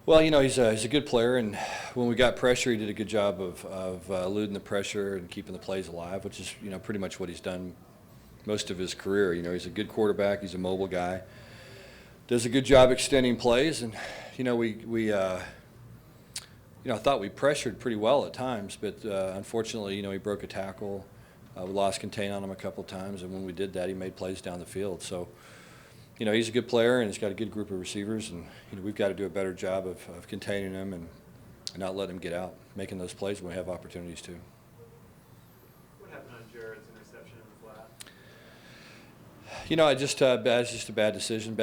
Well, he's a good player, and when we got pressure, he did a good job of eluding the pressure and keeping the plays alive, which is pretty much what he's done most of his career. He's a good quarterback. He's a mobile guy. Does a good job extending plays, and we I thought we pressured pretty well at times, but unfortunately, he broke a tackle. We lost contain on him a couple of times, and when we did that, he made plays down the field. So, he's a good player, and he's got a good group of receivers, and we've got to do a better job of containing him and not letting him get out, making those plays when we have opportunities to. What happened on Jared's interception in the flat? It's just a bad decision,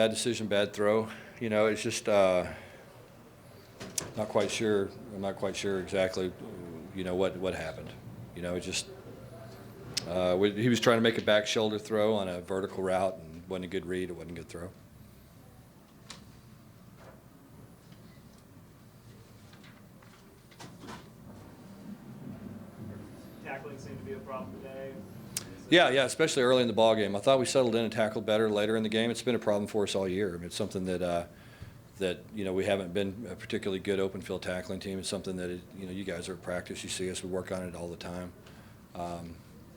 bad throw. It's just not quite sure. I'm not quite sure exactly, what happened. It just he was trying to make a back shoulder throw on a vertical route, and wasn't a good read. It wasn't a good throw. Tackling seemed to be a problem today. Yeah, especially early in the ball game. I thought we settled in and tackled better later in the game. It's been a problem for us all year. I mean, it's something that we haven't been a particularly good open field tackling team. It's something that you guys are at practice. You see us. We work on it all the time.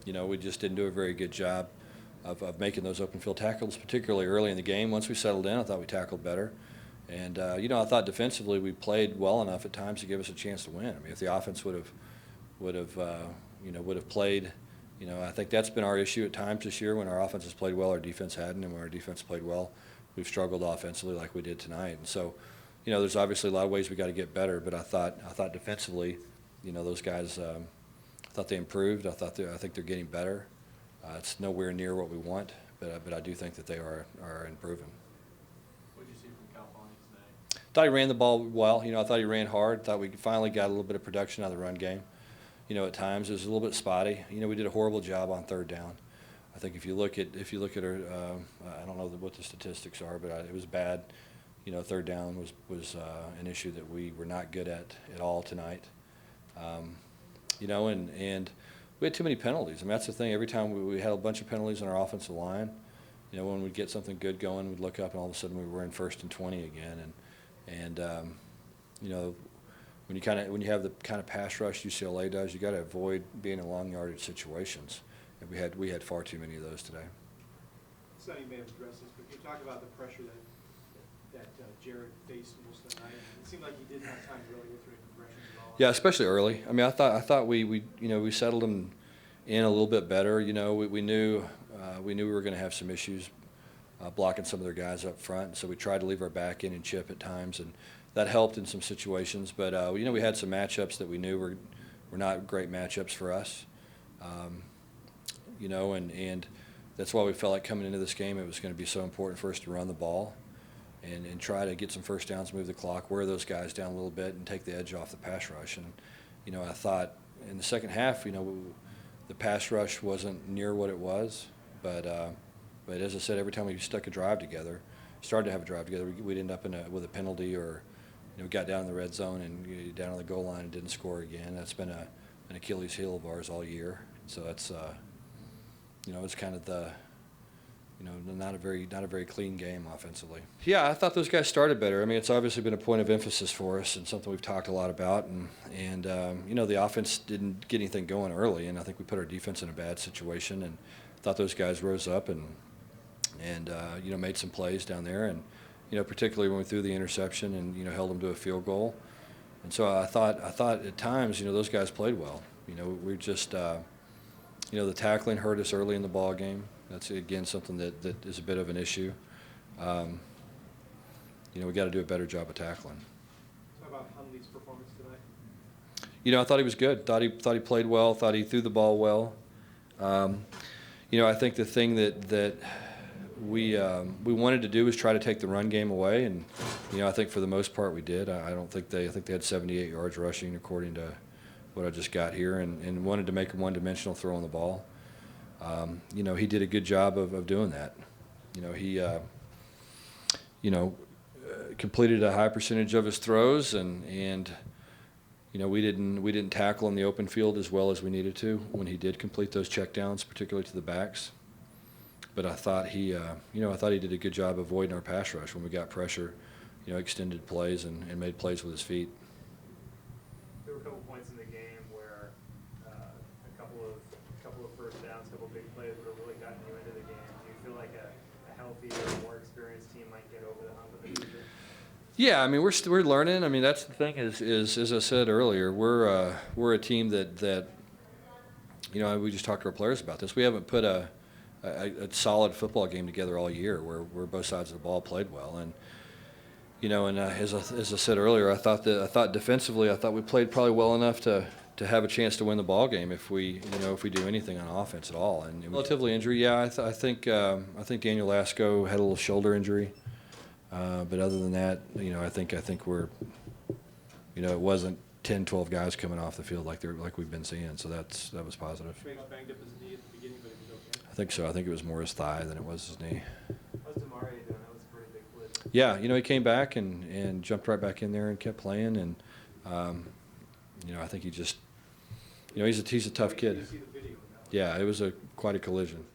We just didn't do a very good job of making those open field tackles, particularly early in the game. Once we settled in, I thought we tackled better. And, I thought defensively we played well enough at times to give us a chance to win. I mean, if the offense would have played, I think that's been our issue at times this year. When our offense has played well, our defense hadn't, and when our defense played well, we've struggled offensively like we did tonight. And so, there's obviously a lot of ways we got to get better, but I thought defensively, those guys, I thought they improved. I think they're getting better. It's nowhere near what we want, but I do think that they are improving. What did you see from California tonight? Thought he ran the ball well. I thought he ran hard. Thought we finally got a little bit of production out of the run game. At times it was a little bit spotty. We did a horrible job on third down. I think if you look at our, I don't know what the statistics are, but it was bad. Third down was an issue that we were not good at all tonight. And we had too many penalties. I mean, that's the thing. Every time we had a bunch of penalties on our offensive line, when we'd get something good going, we'd look up and all of a sudden we were in 1st and 20 again. And when you have the kind of pass rush UCLA does, you got to avoid being in long yardage situations. And we had far too many of those today. Sonny may have addressed this, but can you talk about the pressure that Jared faced most of the night? It seemed like he didn't have time to really go through progressions at all. Yeah, especially early. I mean, I thought we settled him in a little bit better. We knew we were going to have some issues blocking some of their guys up front, so we tried to leave our back in and chip at times, and that helped in some situations. But we had some matchups that we knew were not great matchups for us. And that's why we felt like coming into this game it was going to be so important for us to run the ball and try to get some first downs, move the clock, wear those guys down a little bit, and take the edge off the pass rush. And I thought in the second half, the pass rush wasn't near what it was, but as I said, every time we started to have a drive together, we'd end up with a penalty, or got down in the red zone and down on the goal line and didn't score again. That's been an Achilles heel of ours all year. So that's it's kind of not a very clean game offensively. Yeah, I thought those guys started better. I mean, it's obviously been a point of emphasis for us and something we've talked a lot about. And the offense didn't get anything going early, and I think we put our defense in a bad situation. And thought those guys rose up and made some plays down there, and particularly when we threw the interception and held them to a field goal. And so I thought at times those guys played well. We just the tackling hurt us early in the ball game. That's, again, something that is a bit of an issue. We got to do a better job of tackling. Talk about Huntley's performance tonight. I thought he was good. Thought he played well. Thought he threw the ball well. I think the thing that we wanted to do was try to take the run game away, and I think for the most part we did. I think they had 78 yards rushing according to what I just got here, and wanted to make a one-dimensional throw on the ball. He did a good job of doing that. He completed a high percentage of his throws, and we didn't tackle in the open field as well as we needed to when he did complete those checkdowns, particularly to the backs. But I thought he did a good job avoiding our pass rush when we got pressure. extended plays and made plays with his feet. There were a couple points in the game where a couple of first downs, a couple of big plays would have really gotten you into the game. Do you feel like a healthier, more experienced team might get over the hump of the future? Yeah, I mean we're learning. I mean that's the thing is as I said earlier, we're a team that we just talked to our players about this. We haven't put a solid football game together all year where both sides of the ball played well. And as I said earlier, I thought defensively, I thought we played probably well enough to have a chance to win the ball game if we do anything on offense at all. And relatively injury, yeah, I think Daniel Lasco had a little shoulder injury, but other than that, I think we're, it wasn't 10, 12 guys coming off the field like we've been seeing, so that was positive. Banged up his knee at the beginning, but he was okay. I think so. I think it was more his thigh than it was his knee. How's Damari doing? That was a pretty big blitz. Yeah, he came back and jumped right back in there and kept playing, and I think he just, he's a tough Did kid. you see the video of that one? Yeah, it was quite a collision.